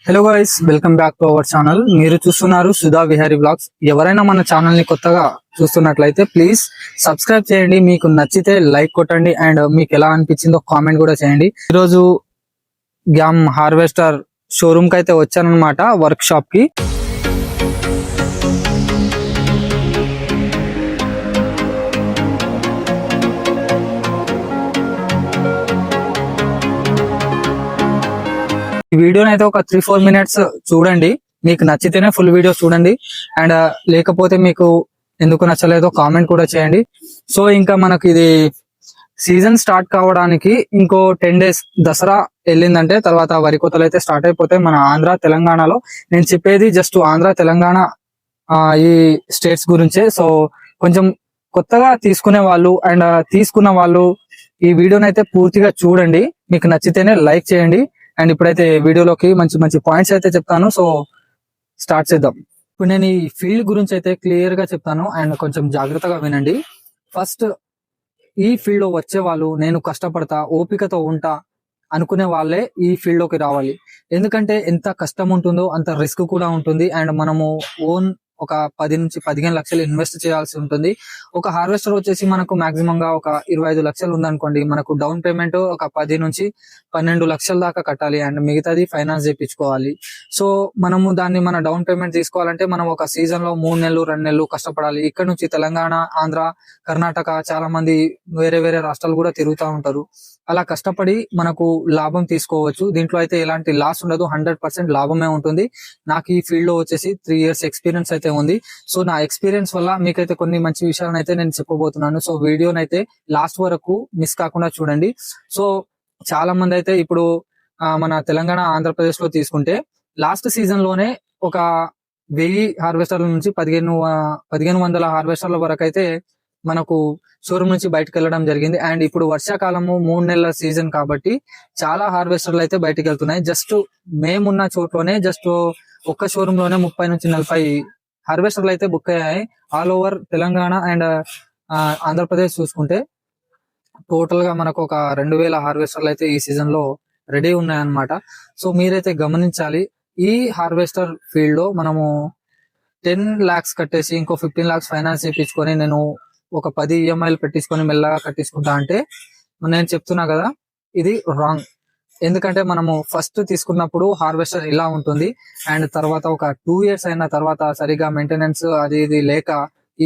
Hello guys, welcome back to our channel. మీరు చూస్తున్నారు Sudha Vihari blogs. ఎవరైనా మన ఛానల్ ని కొత్తగా చూస్తున్నట్లయితే ప్లీజ్ సబ్స్క్రైబ్ చేయండి. మీకు నచ్చితే లైక్ కొట్టండి అండ్ మీకు ఎలా అనిపించిందో కామెంట్ కూడా చేయండి. ఈరోజు గ్యామ్ హార్వెస్టర్ షోరూమ్ కి అయితే వచ్చానన్నమాట, వర్క్ షాప్ కి. ఈ వీడియోని అయితే ఒక 3-4 మినిట్స్ చూడండి. మీకు నచ్చితేనే ఫుల్ వీడియో చూడండి అండ్ లేకపోతే మీకు ఎందుకు నచ్చలేదో కామెంట్ కూడా చేయండి. సో ఇంకా మనకి ఇది సీజన్ స్టార్ట్ కావడానికి ఇంకో 10 days దసరా వెళ్ళిందంటే తర్వాత వరి కోతలు అయితే స్టార్ట్ అయిపోతాయి మన ఆంధ్ర తెలంగాణలో. నేను చెప్పేది జస్ట్ ఆంధ్ర తెలంగాణ ఈ స్టేట్స్ గురించే. సో కొంచెం కొత్తగా తీసుకునే వాళ్ళు అండ్ తీసుకున్న వాళ్ళు ఈ వీడియోని అయితే పూర్తిగా చూడండి. మీకు నచ్చితేనే లైక్ చేయండి. అండ్ ఇప్పుడైతే వీడియోలోకి మంచి మంచి పాయింట్స్ అయితే చెప్తాను. సో స్టార్ట్ చేద్దాం. ఇప్పుడు నేను ఈ ఫీల్డ్ గురించి అయితే క్లియర్ గా చెప్తాను అండ్ కొంచెం జాగ్రత్తగా వినండి. ఫస్ట్ ఈ ఫీల్డ్ లో వచ్చే వాళ్ళు నేను కష్టపడతా, ఓపికతో ఉంటా అనుకునే వాళ్ళే ఈ ఫీల్డ్ లోకి రావాలి. ఎందుకంటే ఎంత కష్టం ఉంటుందో అంత రిస్క్ కూడా ఉంటుంది అండ్ మనము ఓన్ ఒక 10 నుంచి 15 లక్షలు ఇన్వెస్ట్ చేయాల్సి ఉంటుంది. ఒక హార్వెస్టర్ వచ్చేసి మనకు మాక్సిమం గా ఒక 25 లక్షలు ఉందనుకోండి, మనకు డౌన్ పేమెంట్ ఒక 10 నుంచి 12 లక్షల దాకా కట్టాలి అండ్ మిగతాది ఫైనాన్స్ చేయించుకోవాలి. సో మనము దాన్ని మన డౌన్ పేమెంట్ తీసుకోవాలంటే మనం ఒక సీజన్ లో 3 నెలలు 2 నెలలు కష్టపడాలి. ఇక్కడ నుంచి తెలంగాణ, ఆంధ్ర, కర్ణాటక చాలా మంది వేరే వేరే రాష్ట్రాలు కూడా తిరుగుతూ ఉంటారు. అలా కష్టపడి మనకు లాభం తీసుకోవచ్చు. దీంట్లో అయితే ఎలాంటి లాస్ ఉండదు, 100% లాభమే ఉంటుంది. నాకు ఈ ఫీల్డ్ లో వచ్చేసి 3 years ఎక్స్పీరియన్స్ అయితే ఉంది. సో నా ఎక్స్పీరియన్స్ వల్ల మీకైతే కొన్ని మంచి విషయాలను అయితే నేను చెప్పబోతున్నాను. సో వీడియోని అయితే లాస్ట్ వరకు మిస్ కాకుండా చూడండి. సో చాలా మంది అయితే ఇప్పుడు మన తెలంగాణ, ఆంధ్రప్రదేశ్ లో తీసుకుంటే లాస్ట్ సీజన్ లోనే ఒక 1000 హార్వెస్టర్ల నుంచి 1500 హార్వెస్టర్ల వరకు అయితే మనకు షోరూమ్ నుంచి బయటకు వెళ్ళడం జరిగింది. అండ్ ఇప్పుడు వర్షాకాలము 3 నెలల సీజన్ కాబట్టి చాలా హార్వెస్టర్లు అయితే బయటకు వెళ్తున్నాయి. జస్ట్ మేమున్న చోట్లోనే జస్ట్ ఒక్క షోరూమ్ లోనే 30 నుంచి 40 హార్వెస్టర్లు అయితే బుక్ అయ్యాయి. All over Telangana and Andhra Pradesh చూసుకుంటే టోటల్ గా మనకు ఒక 2000 హార్వెస్టర్లు అయితే ఈ సీజన్ లో రెడీ ఉన్నాయన్నమాట. సో మీరైతే గమనించాలి, ఈ హార్వెస్టర్ ఫీల్డ్ లో మనము 10 lakhs కట్టేసి ఇంకో 15 lakhs ఫైనాన్స్ చేయించుకొని నేను ఒక 10 EMIలు పెట్టించుకొని మెల్లగా కట్టించుకుంటా అంటే నేను చెప్తున్నా కదా, ఇది రాంగ్. ఎందుకంటే మనము ఫస్ట్ తీసుకున్నప్పుడు హార్వెస్టర్ ఇలా ఉంటుంది అండ్ తర్వాత ఒక 2 years అయిన తర్వాత సరిగా మెయింటెనెన్స్ అది ఇది లేక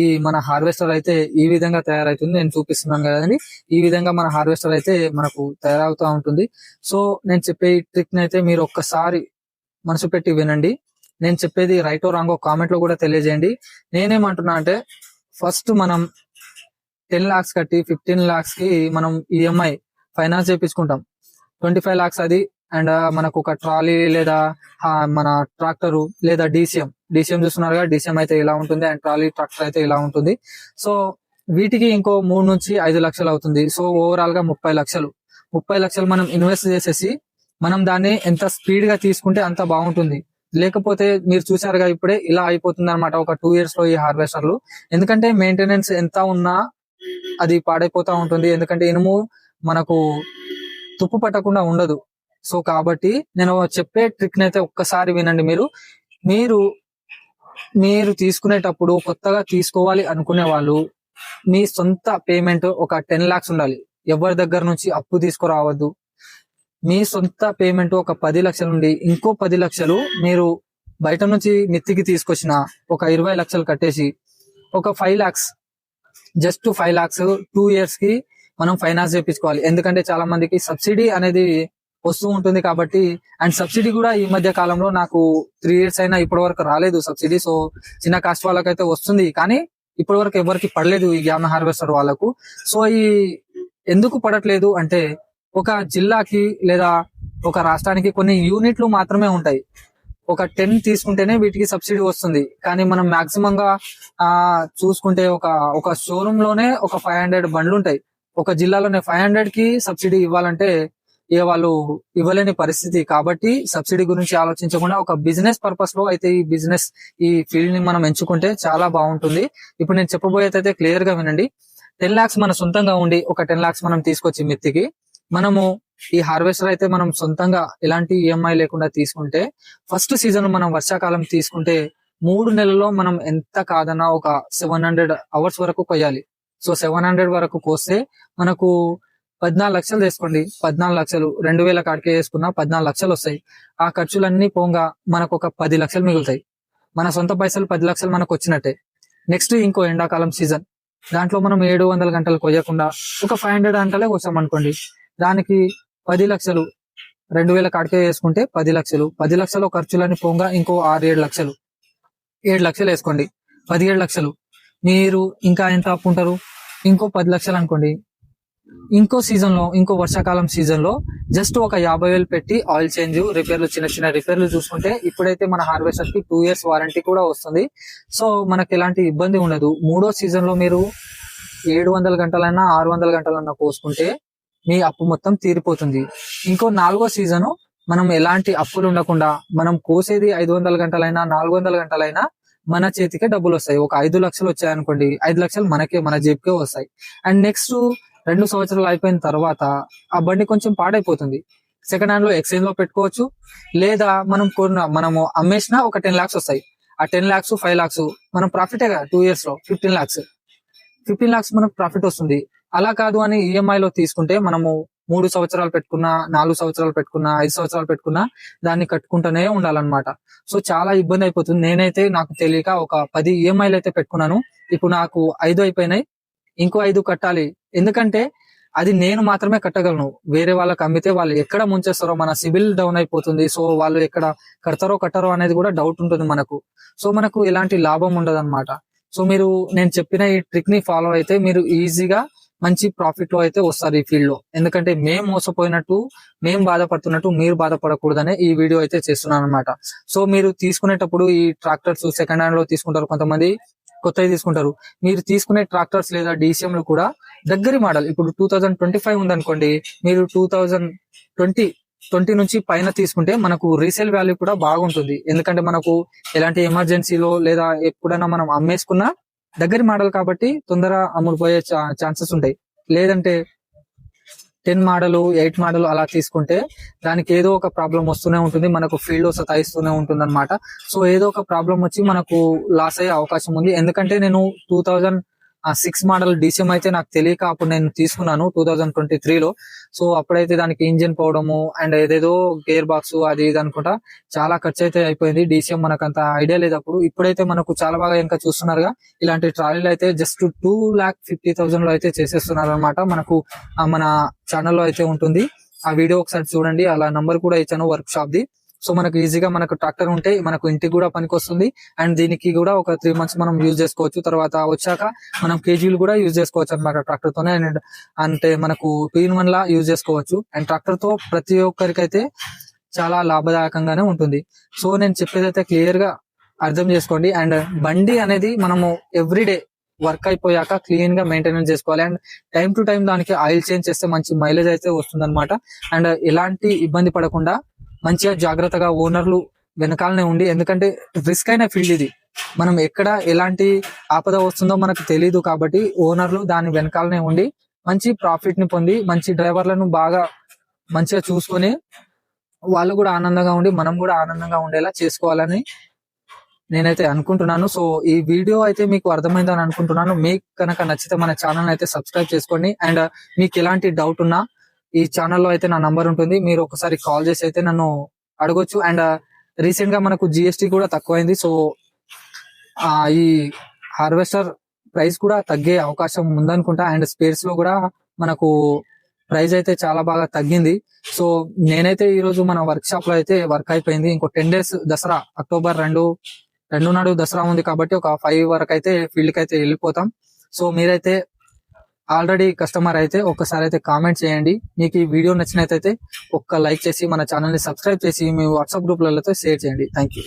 ఈ మన హార్వెస్టర్ అయితే ఈ విధంగా తయారవుతుంది. నేను చూపిస్తున్నాను కదండి, ఈ విధంగా మన హార్వెస్టర్ అయితే మనకు తయారవుతూ ఉంటుంది. సో నేను చెప్పే ఈ ట్రిక్ ని అయితే మీరు ఒక్కసారి మనసు పెట్టి వినండి. నేను చెప్పేది రైట్ ఓ రాంగో కామెంట్ లో కూడా తెలియజేయండి. నేనేమంటున్నా అంటే ఫస్ట్ మనం 10 lakhs కట్టి 15 lakhs కి మనం ఈఎంఐ ఫైనాన్స్ చేయించుకుంటాం. 25 lakhs అది అండ్ మనకు ఒక ట్రాలీ లేదా మన ట్రాక్టర్ లేదా డిసిఎం చూస్తున్నారు కదా, డిసిఎం అయితే ఇలా ఉంటుంది అండ్ ట్రాలీ ట్రాక్టర్ అయితే ఇలా ఉంటుంది. సో వీటికి ఇంకో 3 నుంచి 5 లక్షలు అవుతుంది. సో ఓవరాల్ గా 30 లక్షలు మనం ఇన్వెస్ట్ చేసేసి మనం దాన్ని ఎంత స్పీడ్ గా తీసుకుంటే అంత బాగుంటుంది. లేకపోతే మీరు చూసారుగా ఇప్పుడే ఇలా అయిపోతుంది అనమాట ఒక 2 years లో ఈ హార్వెస్టర్లు. ఎందుకంటే మెయింటెనెన్స్ ఎంత ఉన్నా అది పాడైపోతా ఉంటుంది. ఎందుకంటే ఇనుము మనకు తుప్పు పట్టకుండా ఉండదు. సో కాబట్టి నేను చెప్పే ట్రిక్ ని అయితే ఒక్కసారి వినండి. మీరు తీసుకునేటప్పుడు కొత్తగా తీసుకోవాలి అనుకునే వాళ్ళు మీ సొంత పేమెంట్ ఒక 10 lakhs ఉండాలి. ఎవరి దగ్గర నుంచి అప్పు తీసుకురావద్దు. మీ సొంత పేమెంట్ ఒక 10 లక్షలు ఉండి ఇంకో 10 లక్షలు మీరు బయట నుంచి మిత్తికి తీసుకొచ్చిన ఒక 20 లక్షలు కట్టేసి ఒక 5 lakhs, జస్ట్ 5 lakhs 2 years కి మనం ఫైనాన్స్ చేయించుకోవాలి. ఎందుకంటే చాలా మందికి సబ్సిడీ అనేది వస్తూ ఉంటుంది కాబట్టి, అండ్ సబ్సిడీ కూడా ఈ మధ్య కాలంలో నాకు 3 years అయినా ఇప్పటి వరకు రాలేదు సబ్సిడీ. సో చిన్న కాస్ట్ వాళ్ళకైతే వస్తుంది కానీ ఇప్పటి వరకు ఎవరికి పడలేదు ఈ గ్యామ్ హార్వెస్టర్ వాళ్ళకు. సో ఈ ఎందుకు పడట్లేదు అంటే ఒక జిల్లాకి లేదా ఒక రాష్ట్రానికి కొన్ని యూనిట్లు మాత్రమే ఉంటాయి. ఒక 10 తీసుకుంటేనే వీటికి సబ్సిడీ వస్తుంది. కానీ మనం మాక్సిమం గా చూసుకుంటే ఒక షోరూమ్ లోనే ఒక 500 బండ్లు ఉంటాయి. ఒక జిల్లాలోనే 500 కి సబ్సిడీ ఇవ్వాలంటే ఇక వాళ్ళు ఇవ్వలేని పరిస్థితి. కాబట్టి సబ్సిడీ గురించి ఆలోచించకుండా ఒక బిజినెస్ పర్పస్ లో అయితే ఈ ఫీల్డ్ ని మనం ఎంచుకుంటే చాలా బాగుంటుంది. ఇప్పుడు నేను చెప్పబోయేదైతే క్లియర్ గా వినండి. 10 lakhs మన సొంతంగా ఉండి ఒక 10 lakhs మనం తీసుకొచ్చి మిత్తికి మనము ఈ హార్వెస్టర్ అయితే మనం సొంతంగా ఎలాంటి ఈఎంఐ లేకుండా తీసుకుంటే, ఫస్ట్ సీజన్ మనం వర్షాకాలం తీసుకుంటే 3 నెలల్లో మనం ఎంత కాదన్నా ఒక 700 అవర్స్ వరకు కొయ్యాలి. సో 700 వరకు కోస్తే మనకు 14 లక్షలు తీసుకోండి. 14 లక్షలు 2000 కాడికే వేసుకున్నా 14 లక్షలు వస్తాయి. ఆ ఖర్చులన్నీ పోగా మనకు ఒక 10 లక్షలు మిగులుతాయి. మన సొంత పైసలు 10 లక్షలు మనకు వచ్చినట్టే. నెక్స్ట్ ఇంకో ఎండాకాలం సీజన్, దాంట్లో మనం 700 గంటలు కొయ్యకుండా ఒక 500 గంటలే కోసాం అనుకోండి, దానికి 10 లక్షలు 2000 కాడికే వేసుకుంటే 10 లక్షలు, 10 లక్షలు ఖర్చులని పోగా ఇంకో 6-7 లక్షలు, 7 లక్షలు వేసుకోండి, 17 లక్షలు. మీరు ఇంకా ఎంత అప్పు ఉంటారు? ఇంకో 10 లక్షలు అనుకోండి. ఇంకో సీజన్ లో, ఇంకో వర్షాకాలం సీజన్ లో జస్ట్ ఒక 50,000 పెట్టి ఆయిల్ చేంజ్, రిపేర్లు, చిన్న చిన్న రిపేర్లు చూసుకుంటే ఇప్పుడైతే మన హార్వెస్టర్ కి 2 years వారంటీ కూడా వస్తుంది. సో మనకి ఎలాంటి ఇబ్బంది ఉండదు. 3వ సీజన్ లో మీరు 700 గంటలైనా 600 గంటలన్నా పోసుకుంటే మీ అప్పు మొత్తం తీరిపోతుంది. ఇంకో 4వ సీజన్ మనం ఎలాంటి అప్పులు ఉండకుండా మనం కోసేది 500 గంటలైనా 400 గంటలైనా మన చేతికే డబ్బులు వస్తాయి. ఒక 5 లక్షలు వచ్చాయి అనుకోండి, 5 లక్షలు మనకే, మన జేబుకే వస్తాయి. అండ్ నెక్స్ట్ 2 సంవత్సరాలు అయిపోయిన తర్వాత ఆ బండి కొంచెం పాడైపోతుంది. సెకండ్ హ్యాండ్ లో ఎక్స్చేంజ్ లో పెట్టుకోవచ్చు, లేదా మనము అమ్మేసినా ఒక 10 lakhs వస్తాయి. ఆ 10 lakhs 5 lakhs మనం ప్రాఫిటే కదా. 2 years లో 15 lakhs మనకు ప్రాఫిట్ వస్తుంది. అలా కాదు అని ఈఎంఐ లో తీసుకుంటే మనము 3 సంవత్సరాలు పెట్టుకున్నా, 4 సంవత్సరాలు పెట్టుకున్నా, 5 సంవత్సరాలు పెట్టుకున్నా దాన్ని కట్టుకుంటూనే ఉండాలన్నమాట. సో చాలా ఇబ్బంది అయిపోతుంది. నేనైతే నాకు తెలియక ఒక 10 ఈఎంఐలు అయితే పెట్టుకున్నాను. ఇప్పుడు నాకు 5 అయిపోయినాయి, ఇంకో 5 కట్టాలి. ఎందుకంటే అది నేను మాత్రమే కట్టగలను. వేరే వాళ్ళకి అమ్మితే వాళ్ళు ఎక్కడ ముంచేస్తారో, మన సిబిల్ డౌన్ అయిపోతుంది. సో వాళ్ళు ఎక్కడ కడతారో కట్టారో అనేది కూడా డౌట్ ఉంటుంది మనకు. సో మనకు ఎలాంటి లాభం ఉండదు అనమాట. సో మీరు నేను చెప్పిన ఈ ట్రిక్ ని ఫాలో అయితే మీరు ఈజీగా మంచి ప్రాఫిట్ లో అయితే వస్తారు ఈ ఫీల్డ్ లో. ఎందుకంటే మేము మోసపోయినట్టు, మేము బాధపడుతున్నట్టు మీరు బాధపడకూడదనే ఈ వీడియో అయితే చేస్తున్నాను అనమాట. సో మీరు తీసుకునేటప్పుడు ఈ ట్రాక్టర్స్ సెకండ్ హ్యాండ్ లో తీసుకుంటారు, కొంతమంది కొత్తవి తీసుకుంటారు. మీరు తీసుకునే ట్రాక్టర్స్ లేదా DCM లు కూడా దగ్గరి మోడల్, ఇప్పుడు 2025 ఉందనుకోండి, మీరు 2020 నుంచి పైన తీసుకుంటే మనకు రీసేల్ వాల్యూ కూడా బాగుంటుంది. ఎందుకంటే మనకు ఎలాంటి ఎమర్జెన్సీలో లేదా ఎప్పుడైనా మనం అమ్మేసుకున్నా దగ్గరి మోడల్ కాబట్టి తొందర అమ్ముడుపోయే ఛాన్సెస్ ఉంటాయి. లేదంటే 10 మోడల్ 8 మోడల్ అలా తీసుకుంటే దానికి ఏదో ఒక ప్రాబ్లం వస్తూనే ఉంటుంది, మనకు ఫీల్డ్ లో సతాయిస్తూనే ఉంటుంది అనమాట. సో ఏదో ఒక ప్రాబ్లం వచ్చి మనకు లాస్ అయ్యే అవకాశం ఉంది. ఎందుకంటే నేను 2006 మోడల్ DCM అయితే నాకు తెలియక అప్పుడు నేను తీసుకున్నాను 2023లో. సో అప్పుడైతే దానికి ఇంజిన్ పోవడము అండ్ ఏదేదో గేర్ బాక్స్ అది ఇది అనుకుంటా చాలా ఖర్చు అయితే అయిపోయింది. DCM మనకు అంత ఐడియా లేదు అప్పుడు. ఇప్పుడైతే మనకు చాలా బాగా ఇంకా చూస్తున్నారుగా, ఇలాంటి ట్రాలీలు అయితే జస్ట్ 2,50,000 లో అయితే చేసేస్తున్నారు అనమాట. మనకు మన ఛానల్లో అయితే ఉంటుంది. ఆ వీడియో ఒకసారి చూడండి. అలా నంబర్ కూడా ఇచ్చాను వర్క్ షాప్ ది. సో మనకు ఈజీగా మనకు ట్రాక్టర్ ఉంటే మనకు ఇంటికి కూడా పనికి వస్తుంది. అండ్ దీనికి కూడా ఒక 3 months మనం యూజ్ చేసుకోవచ్చు. తర్వాత వచ్చాక మనం కేజీలు కూడా యూజ్ చేసుకోవచ్చు అనమాట ట్రాక్టర్ తోనే. అండ్ అంటే మనకు 2-in-1 లా యూజ్ చేసుకోవచ్చు. అండ్ ట్రాక్టర్ తో ప్రతి ఒక్కరికైతే చాలా లాభదాయకంగానే ఉంటుంది. సో నేను చెప్పేదైతే క్లియర్ గా అర్థం చేసుకోండి. అండ్ బండి అనేది మనము ఎవ్రీడే వర్క్ అయిపోయాక క్లీన్ గా మెయింటెనెన్స్ చేసుకోవాలి. అండ్ టైం టు టైం దానికి ఆయిల్ చేంజ్ చేస్తే మంచి మైలేజ్ అయితే వస్తుంది అనమాట. అండ్ ఎలాంటి ఇబ్బంది పడకుండా మంచిగా జాగ్రత్తగా ఓనర్లు వెనకాలనే ఉండి, ఎందుకంటే రిస్క్ అయిన ఫీల్డ్ ఇది, మనం ఎక్కడ ఎలాంటి ఆపద వస్తుందో మనకు తెలియదు కాబట్టి ఓనర్లు దాని వెనకాలనే ఉండి మంచి ప్రాఫిట్ ని పొంది మంచి డ్రైవర్లను బాగా మంచిగా చూసుకొని వాళ్ళు కూడా ఆనందంగా ఉండి మనం కూడా ఆనందంగా ఉండేలా చేసుకోవాలని నేనైతే అనుకుంటున్నాను. సో ఈ వీడియో అయితే మీకు అర్థమైందని అనుకుంటున్నాను. మీకు కనుక నచ్చితే మన ఛానల్ అయితే సబ్స్క్రైబ్ చేసుకోండి. అండ్ మీకు ఎలాంటి డౌట్ ఉన్నా ఈ ఛానల్లో అయితే నా నంబర్ ఉంటుంది, మీరు ఒకసారి కాల్ చేసి అయితే నన్ను అడగొచ్చు. అండ్ రీసెంట్ గా మనకు GST కూడా తక్కువైంది. సో ఈ హార్వెస్టర్ ప్రైస్ కూడా తగ్గే అవకాశం ఉందనుకుంటా. అండ్ స్పేర్స్ లో కూడా మనకు ప్రైస్ అయితే చాలా బాగా తగ్గింది. సో నేనైతే ఈ రోజు మన వర్క్ షాప్ లో అయితే వర్క్ అయిపోయింది. ఇంకో 10 days దసరా, October 2 నాడు దసరా ఉంది కాబట్టి ఒక 5 వరకు అయితే ఫీల్డ్ కి అయితే వెళ్ళిపోతాం. సో మీరైతే ఆల్రెడీ కస్టమర్ అయితే ఒక్కసారి అయితే కామెంట్ చేయండి. మీకు ఈ వీడియో నచ్చినట్లయితే ఒక్క లైక్ చేసి మన ఛానల్ ని సబ్స్క్రైబ్ చేసి మీ వాట్సాప్ గ్రూప్లలో షేర్ చేయండి. Thank you.